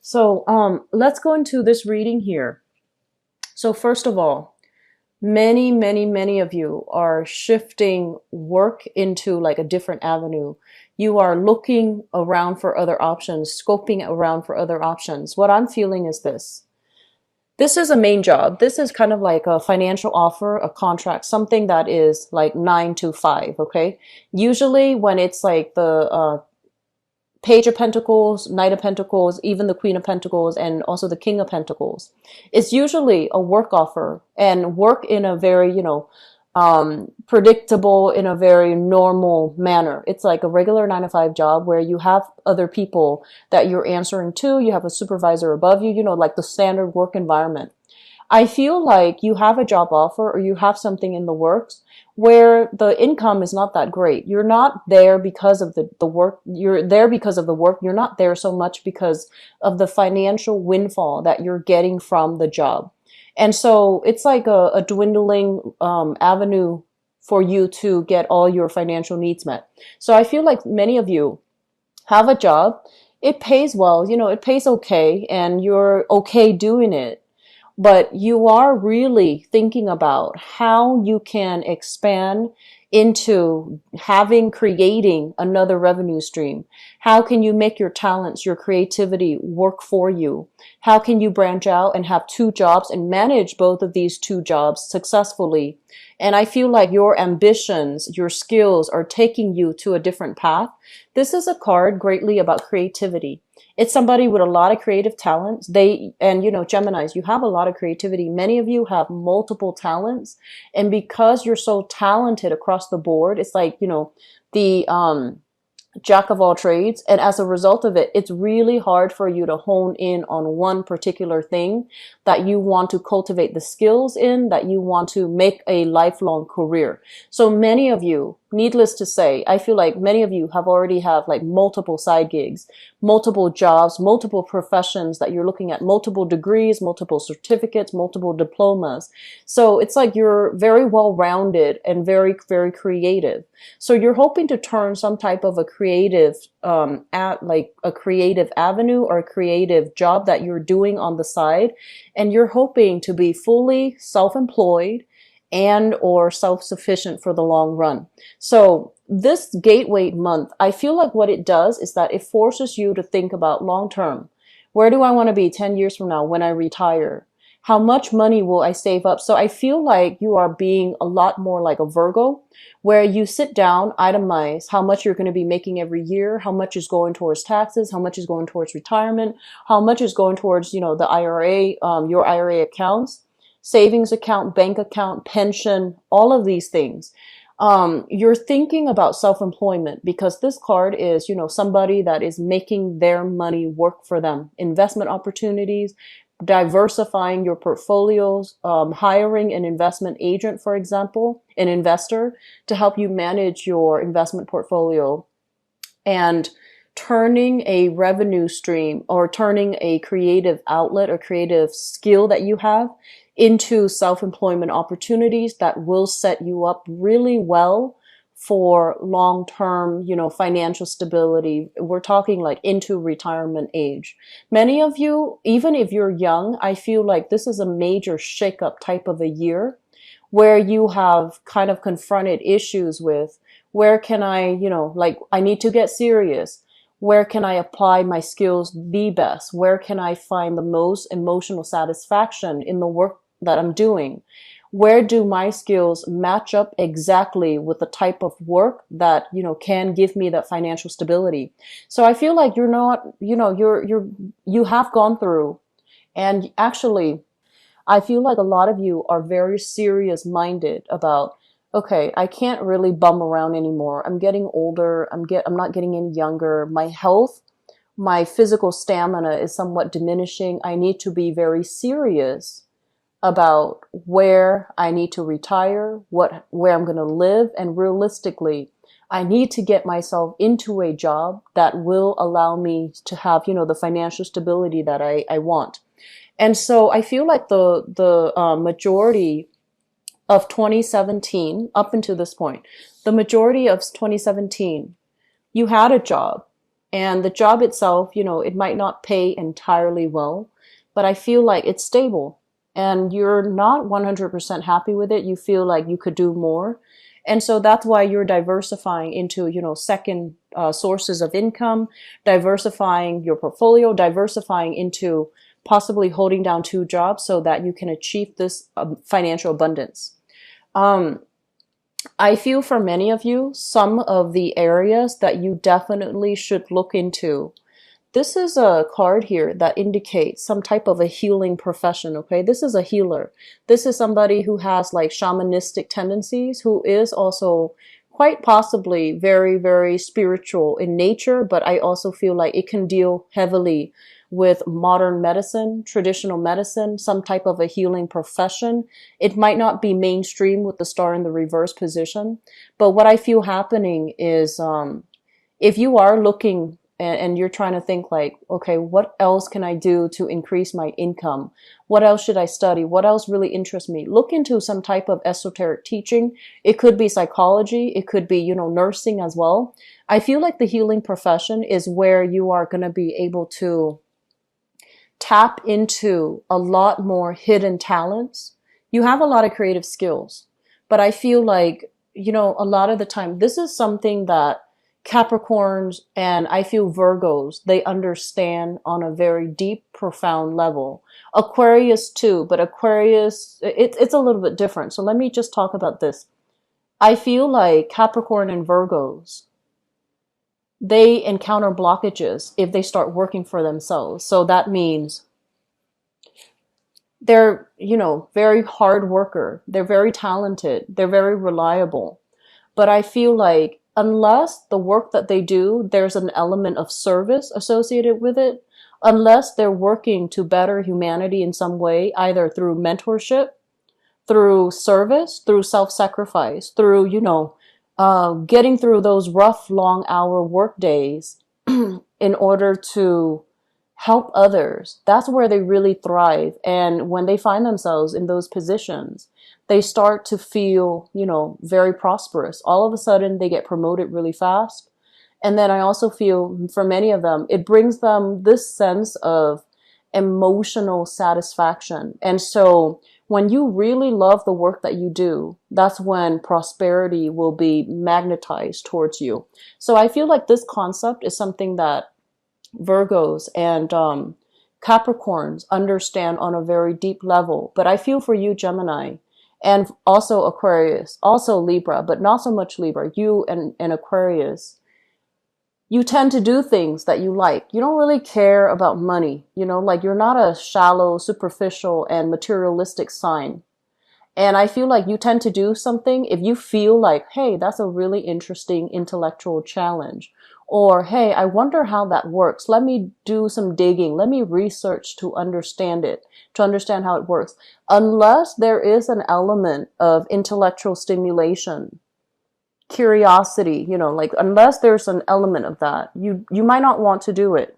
So let's go into this reading here. So first of all, many of you are shifting work into like a different avenue. You are looking around for other options, scoping around for other options. What I'm feeling is this. This is a main job. This is kind of like a financial offer, a contract, something that is like 9 to 5, okay? Usually when it's like the Page of Pentacles, Knight of Pentacles, even the Queen of Pentacles, and also the King of Pentacles. It's usually a work offer and work in a very, predictable, in a very normal manner. It's like a regular 9 to 5 job where you have other people that you're answering to. You have a supervisor above you, like the standard work environment. I feel like you have a job offer or you have something in the works where the income is not that great. You're not there because of the work. You're there because of the work. You're not there so much because of the financial windfall that you're getting from the job. And so it's like a dwindling avenue for you to get all your financial needs met. So I feel like many of you have a job. It pays well, it pays okay, and you're okay doing it, but you are really thinking about how you can expand into creating another revenue stream. How can you make your talents, your creativity work for you? How can you branch out and have 2 jobs and manage both of these 2 jobs successfully? And I feel like your ambitions, your skills are taking you to a different path. This is a card greatly about creativity. It's somebody with a lot of creative talents. Geminis, you have a lot of creativity. Many of you have multiple talents. And because you're so talented across the board, it's like, the jack of all trades. And as a result of it, it's really hard for you to hone in on one particular thing that you want to cultivate the skills in, that you want to make a lifelong career. So many of you, needless to say, I feel like many of you already have like multiple side gigs, multiple jobs, multiple professions that you're looking at, multiple degrees, multiple certificates, multiple diplomas. So it's like you're very well-rounded and very, very creative. So you're hoping to turn some type of a creative, a creative avenue or a creative job that you're doing on the side. And you're hoping to be fully self-employed and or self-sufficient for the long run. So this gateway month, I feel like what it does is that it forces you to think about long term. Where do I want to be 10 years from now when I retire? How much money will I save up? So I feel like you are being a lot more like a Virgo, where you sit down, itemize how much you're going to be making every year, how much is going towards taxes, how much is going towards retirement, how much is going towards, the IRA, your IRA accounts, savings account, bank account, pension, all of these things. You're thinking about self-employment because this card is, somebody that is making their money work for them. Investment opportunities, diversifying your portfolios, hiring an investment agent, for example, an investor to help you manage your investment portfolio, and turning a revenue stream or turning a creative outlet or creative skill that you have into self-employment opportunities that will set you up really well for long-term, financial stability. We're talking like into retirement age. Many of you, even if you're young, I feel like this is a major shakeup type of a year where you have kind of confronted issues with where can I, I need to get serious. Where can I apply my skills the best? Where can I find the most emotional satisfaction in the work that I'm doing? Where do my skills match up exactly with the type of work that, can give me that financial stability? So I feel like you're not, you have gone through, and actually, I feel like a lot of you are very serious minded about, okay, I can't really bum around anymore. I'm getting older. I'm not getting any younger. My health, my physical stamina is somewhat diminishing. I need to be very serious about where I need to retire, where I'm going to live, and realistically, I need to get myself into a job that will allow me to have, the financial stability that I want. And so I feel like the majority of 2017 up until this point, the majority of 2017, you had a job And the job itself, it might not pay entirely well, but I feel like it's stable and you're not 100% happy with it. You feel like you could do more. And so that's why you're diversifying into, second sources of income, diversifying your portfolio, diversifying into possibly holding down two jobs so that you can achieve this financial abundance. Um, I feel for many of you, some of the areas that you definitely should look into. This is a card here that indicates some type of a healing profession, okay? This is a healer. This is somebody who has like shamanistic tendencies, who is also quite possibly very, very spiritual in nature, but I also feel like it can deal heavily with modern medicine, traditional medicine, some type of a healing profession. It might not be mainstream with the star in the reverse position, but what I feel happening is if you are looking and you're trying to think like, okay, what else can I do to increase my income? What else should I study? What else really interests me? Look into some type of esoteric teaching. It could be psychology. It could be, nursing as well. I feel like the healing profession is where you are going to be able to tap into a lot more hidden talents. You have a lot of creative skills, but I feel like, a lot of the time, this is something that Capricorns and I feel Virgos, they understand on a very deep, profound level. Aquarius too, but Aquarius, it's a little bit different. So let me just talk about this. I feel like Capricorn and Virgos, they encounter blockages if they start working for themselves. So that means they're, very hard worker. They're very talented. They're very reliable. But I feel like unless the work that they do, there's an element of service associated with it, unless they're working to better humanity in some way, either through mentorship, through service, through self-sacrifice, through, getting through those rough, long hour work days in order to help others. That's where they really thrive. And when they find themselves in those positions, they start to feel, very prosperous. All of a sudden, they get promoted really fast. And then I also feel for many of them, it brings them this sense of emotional satisfaction. And so when you really love the work that you do, that's when prosperity will be magnetized towards you. So I feel like this concept is something that Virgos and Capricorns understand on a very deep level. But I feel for you, Gemini, and also Aquarius, also Libra, but not so much Libra, you and Aquarius, you tend to do things that you like. You don't really care about money, like you're not a shallow, superficial, and materialistic sign. And I feel like you tend to do something if you feel like, hey, that's a really interesting intellectual challenge. Or, hey, I wonder how that works. Let me do some digging. Let me research to understand it, to understand how it works. Unless there is an element of intellectual stimulation, curiosity, like unless there's an element of that, you might not want to do it.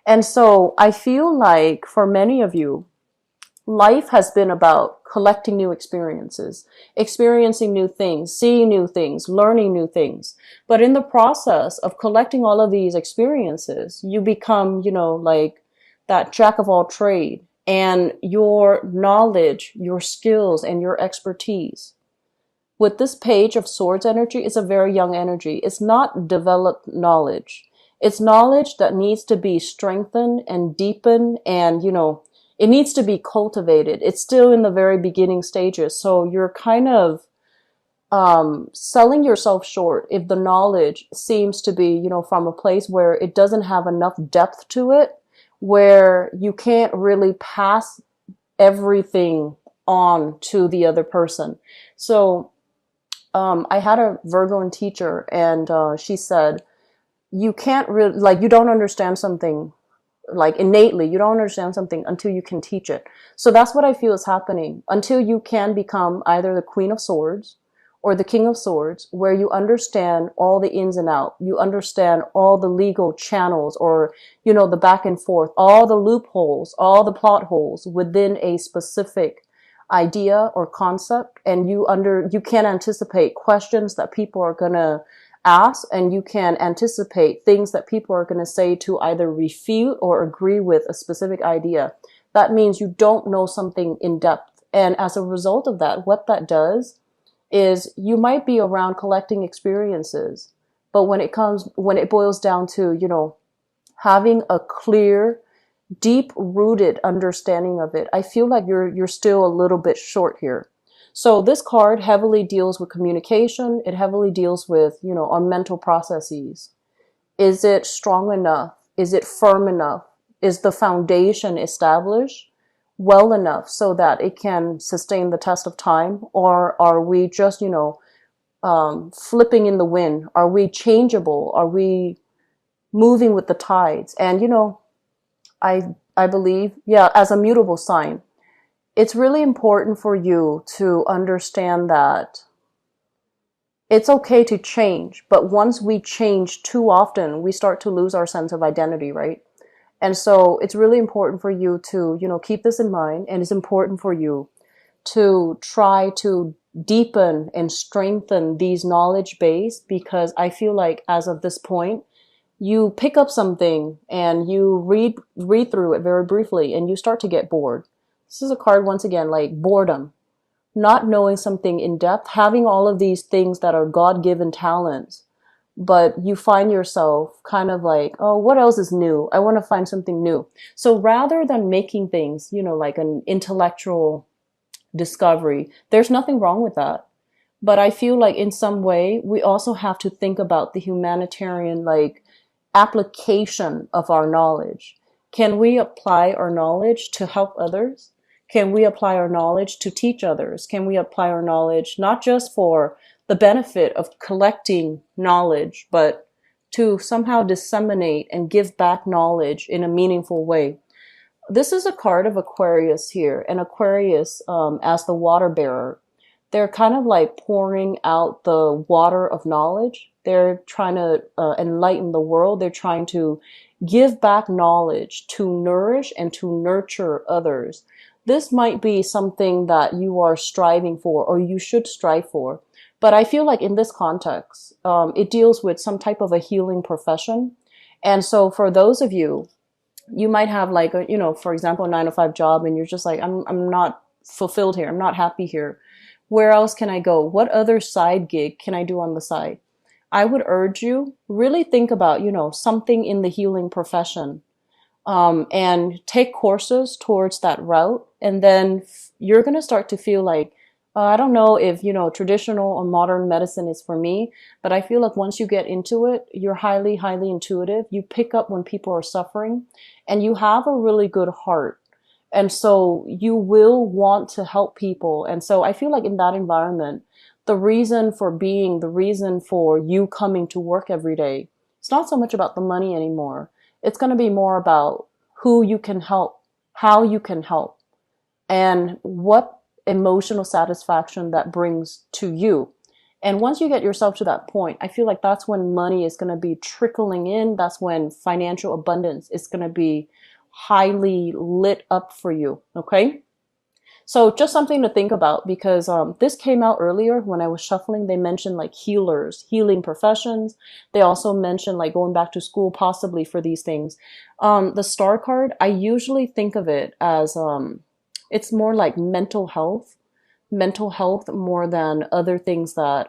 And so I feel like for many of you, life has been about collecting new experiences, experiencing new things, seeing new things, learning new things. But in the process of collecting all of these experiences, you become, like that jack of all trade, and your knowledge, your skills, and your expertise. With this Page of Swords energy, it's a very young energy. It's not developed knowledge. It's knowledge that needs to be strengthened and deepened and, it needs to be cultivated. It's still in the very beginning stages. So you're kind of selling yourself short if the knowledge seems to be, from a place where it doesn't have enough depth to it, where you can't really pass everything on to the other person. So I had a Virgoan teacher, and she said, you can't really, like, you don't understand something like innately, you don't understand something until you can teach it. So that's what I feel is happening until you can become either the Queen of Swords or the King of Swords, where you understand all the ins and outs. You understand all the legal channels or, the back and forth, all the loopholes, all the plot holes within a specific idea or concept. And you can anticipate questions that people are going to ask and you can anticipate things that people are going to say to either refute or agree with a specific idea. That means you don't know something in depth. And as a result of that, what that does is you might be around collecting experiences, but when it boils down to, having a clear, deep rooted understanding of it, I feel like you're still a little bit short here. So this card heavily deals with communication. It heavily deals with, our mental processes. Is it strong enough? Is it firm enough? Is the foundation established well enough so that it can sustain the test of time? Or are we just, flipping in the wind? Are we changeable? Are we moving with the tides? And, I believe, yeah, as a mutable sign, it's really important for you to understand that it's okay to change, but once we change too often, we start to lose our sense of identity, right? And so it's really important for you to, keep this in mind, and it's important for you to try to deepen and strengthen these knowledge base, because I feel like as of this point, you pick up something and you read through it very briefly and you start to get bored. This is a card, once again, like boredom, not knowing something in depth, having all of these things that are God-given talents, but you find yourself kind of like, oh, what else is new? I want to find something new. So rather than making things, like an intellectual discovery, there's nothing wrong with that. But I feel like in some way, we also have to think about the humanitarian, application of our knowledge. Can we apply our knowledge to help others? Can we apply our knowledge to teach others? Can we apply our knowledge not just for the benefit of collecting knowledge, but to somehow disseminate and give back knowledge in a meaningful way? This is a card of Aquarius here, and Aquarius, as the water bearer, they're kind of like pouring out the water of knowledge. They're trying to enlighten the world. They're trying to give back knowledge to nourish and to nurture others. This might be something that you are striving for, or you should strive for. But I feel like in this context, it deals with some type of a healing profession. And so for those of you, you might have like a, for example, a 9-to-5 job, and you're just like, I'm not fulfilled here. I'm not happy here. Where else can I go? What other side gig can I do on the side? I would urge you really think about, something in the healing profession, and take courses towards that route. And then you're going to start to feel like, I don't know if, traditional or modern medicine is for me, but I feel like once you get into it, you're highly, highly intuitive. You pick up when people are suffering, and you have a really good heart. And so you will want to help people. And so I feel like in that environment, the reason for being, the reason for you coming to work every day, it's not so much about the money anymore. It's going to be more about who you can help, how you can help, and what emotional satisfaction that brings to you. And once you get yourself to that point, I feel like that's when money is going to be trickling in. That's when financial abundance is going to be highly lit up for you. Okay. So just something to think about, because this came out earlier when I was shuffling. They mentioned like healers, healing professions. They also mentioned like going back to school possibly for these things. The star card, I usually think of it as it's more like mental health more than other things that,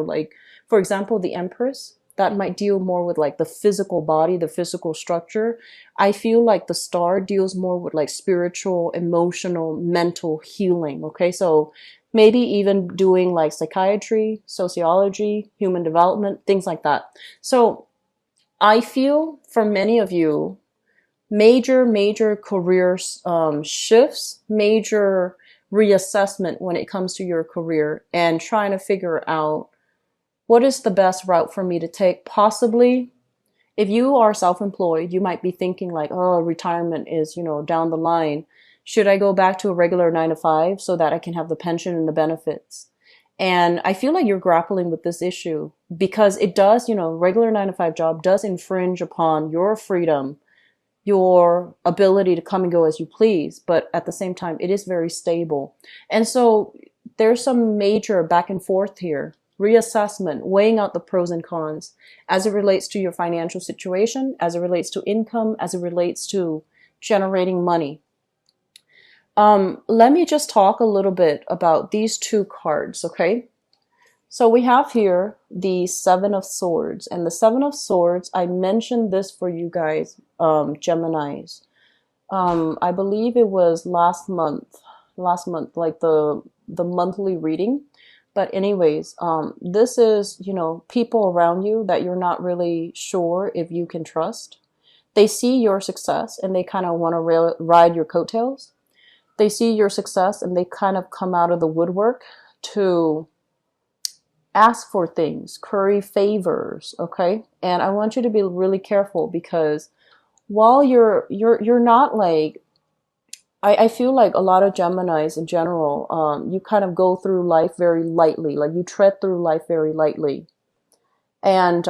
like, for example, the Empress, that might deal more with like the physical body, the physical structure. I feel like the star deals more with like spiritual, emotional, mental healing. Okay. So maybe even doing like psychiatry, sociology, human development, things like that. So I feel for many of you, major career shifts, major reassessment when it comes to your career, and trying to figure out what is the best route for me to take. Possibly, if you are self-employed, you might be thinking like, oh, retirement is, down the line. Should I go back to a regular 9-to-5 so that I can have the pension and the benefits? And I feel like you're grappling with this issue because it does, regular 9-to-5 job does infringe upon your freedom, your ability to come and go as you please, but at the same time, it is very stable. And so there's some major back and forth here. reassessment, weighing out the pros and cons as it relates to your financial situation, as it relates to income, as it relates to generating money. Let me just talk a little bit about these two cards, okay? So we have here the Seven of Swords, and the Seven of Swords, I mentioned this for you guys, Geminis. I believe it was last month, like the monthly reading. But anyways, this is, you know, people around you that you're not really sure if you can trust. They see your success and they kind of want to ride your coattails. They see your success and they kind of come out of the woodwork to ask for things, curry favors, okay? And I want you to be really careful, because while you're not like, I feel like a lot of Geminis in general, you kind of go through life very lightly, like you tread through life very lightly. And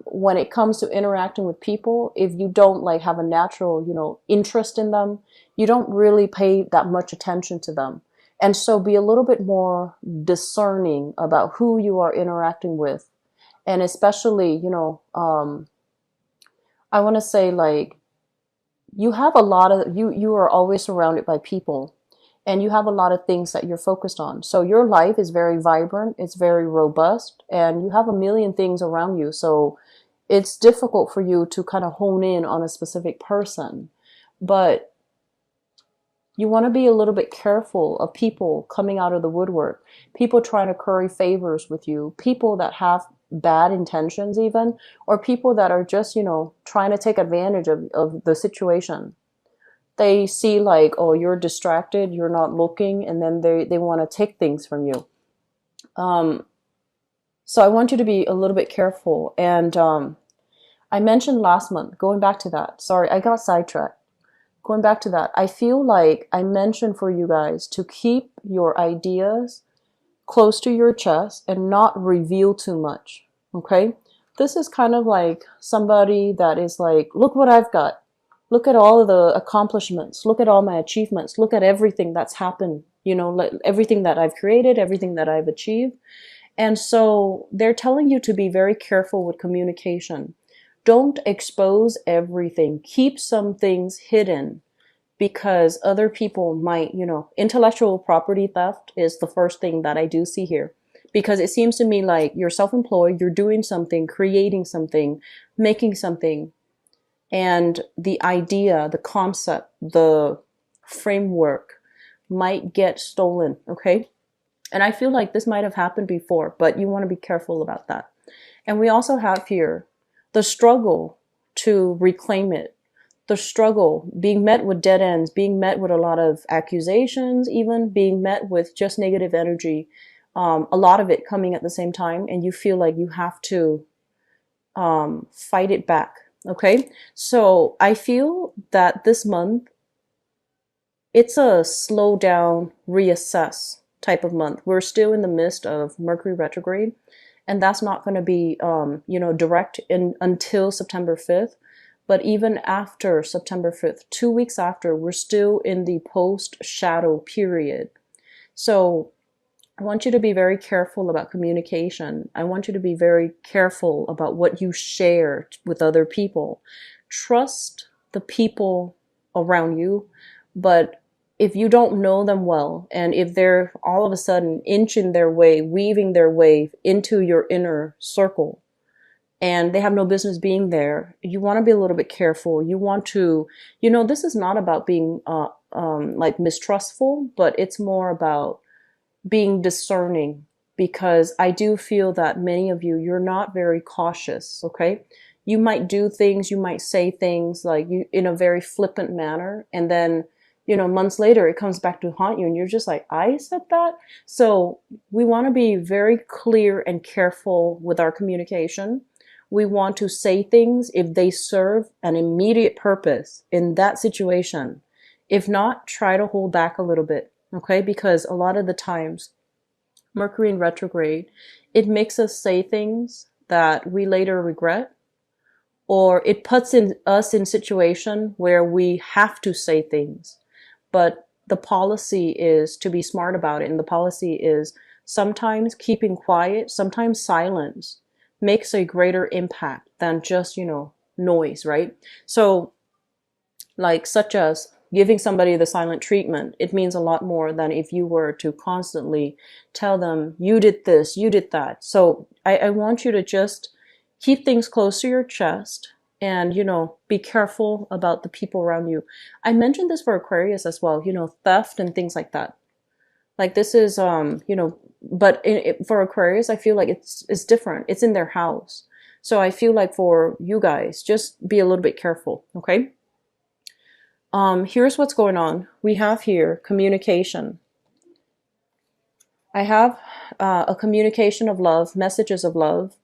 when it comes to interacting with people, if you don't like have a natural, you know, interest in them, you don't really pay that much attention to them. And so be a little bit more discerning about who you are interacting with. And especially, you know, I want to say, like, you have a lot of, you are always surrounded by people, and you have a lot of things that you're focused on. So your life is very vibrant, it's very robust, and you have a million things around you. So it's difficult for you to kind of hone in on a specific person. But you want to be a little bit careful of people coming out of the woodwork, people trying to curry favors with you, people that have bad intentions even, or people that are just, you know, trying to take advantage of the situation. They see like, oh, you're distracted, you're not looking, and then they want to take things from you. So I want you to be a little bit careful. And I mentioned last month, going back to that, sorry, I got sidetracked. Going back to that, I feel like I mentioned for you guys to keep your ideas close to your chest and not reveal too much, okay? This is kind of like somebody that is like, look what I've got. Look at all of the accomplishments. Look at all my achievements. Look at everything that's happened, you know, like everything that I've created, everything that I've achieved. And so they're telling you to be very careful with communication. Don't expose everything. Keep some things hidden, because other people might, you know, intellectual property theft is the first thing that I do see here. Because it seems to me like you're self-employed, you're doing something, creating something, making something, and the idea, the concept, the framework might get stolen, okay? And I feel like this might have happened before, but you want to be careful about that. And we also have here the struggle to reclaim it. The struggle, being met with dead ends, being met with a lot of accusations, even being met with just negative energy, a lot of it coming at the same time, and you feel like you have to fight it back, okay? So I feel that this month, it's a slow down, reassess type of month. We're still in the midst of Mercury retrograde, and that's not going to be, you know, direct until September 5th. But even after September 5th, 2 weeks after, we're still in the post-shadow period. So I want you to be very careful about communication. I want you to be very careful about what you share with other people. Trust the people around you, but if you don't know them well, and if they're all of a sudden inching their way, weaving their way into your inner circle, and they have no business being there, you want to be a little bit careful. You want to, you know, this is not about being like mistrustful, but it's more about being discerning, because I do feel that many of you, you're not very cautious, okay? You might do things, you might say things like you in a very flippant manner, and then, you know, months later it comes back to haunt you and you're just like, I said that? So we want to be very clear and careful with our communication. We want to say things if they serve an immediate purpose in that situation. If not, try to hold back a little bit, okay? Because a lot of the times, Mercury in retrograde, it makes us say things that we later regret, or it puts us in situation where we have to say things. But the policy is to be smart about it, and the policy is Sometimes keeping quiet, sometimes silence makes a greater impact than just, noise, right? So, like, such as giving somebody the silent treatment, it means a lot more than if you were to constantly tell them, you did this, you did that. So, I want you to just keep things close to your chest and, be careful about the people around you. I mentioned this for Aquarius as well, theft and things like that. Like this is, but for Aquarius, I feel like it's different. It's in their house. So I feel like for you guys, just be a little bit careful, okay? Here's what's going on. We have here communication. I have a communication of love, messages of love,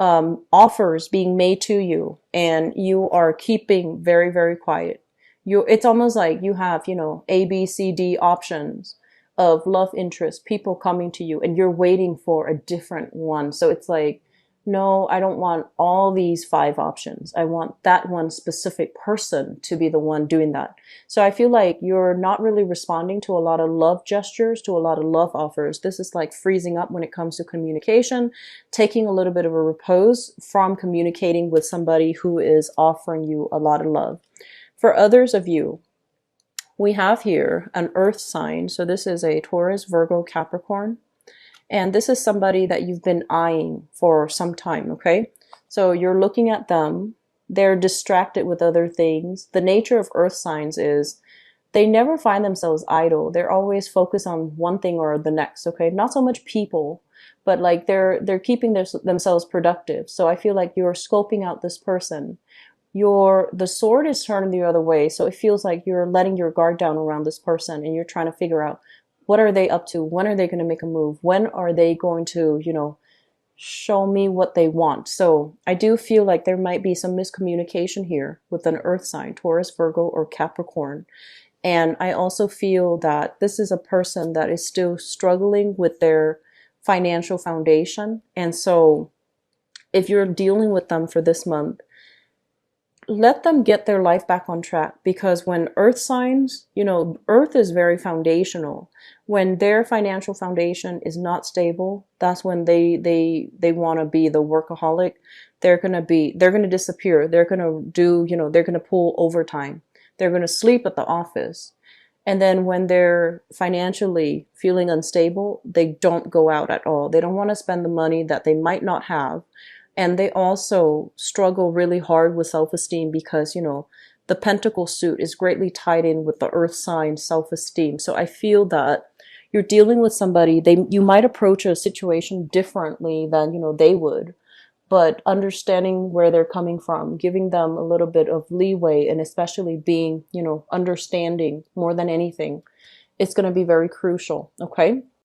offers being made to you, and you are keeping very, very quiet. It's almost like you have, A, B, C, D options of love interest, people coming to you, and you're waiting for a different one. So it's like, no, I don't want all these 5 options. I want that one specific person to be the one doing that. So I feel like you're not really responding to a lot of love gestures, to a lot of love offers. This is like freezing up when it comes to communication, taking a little bit of a repose from communicating with somebody who is offering you a lot of love. For others of you, we have here an earth sign. So this is a Taurus, Virgo, Capricorn. And this is somebody that you've been eyeing for some time, okay? So you're looking at them. They're distracted with other things. The nature of earth signs is they never find themselves idle. They're always focused on one thing or the next, okay? Not so much people, but like they're keeping themselves productive. So I feel like you're scoping out this person. The sword is turned the other way, so it feels like you're letting your guard down around this person and you're trying to figure out, what are they up to? When are they going to make a move? When are they going to, show me what they want? So I do feel like there might be some miscommunication here with an earth sign, Taurus, Virgo, or Capricorn. And I also feel that this is a person that is still struggling with their financial foundation. And so if you're dealing with them for this month, let them get their life back on track, because when earth signs, earth is very foundational. When their financial foundation is not stable, that's when they want to be the workaholic. They're going to disappear. They're going to do, they're going to pull overtime. They're going to sleep at the office. And then when they're financially feeling unstable, they don't go out at all. They don't want to spend the money that they might not have. And they also struggle really hard with self-esteem because, the pentacle suit is greatly tied in with the earth sign self-esteem. So I feel that you're dealing with somebody, you might approach a situation differently than, they would, but understanding where they're coming from, giving them a little bit of leeway, and especially being, understanding more than anything, it's going to be very crucial. Okay.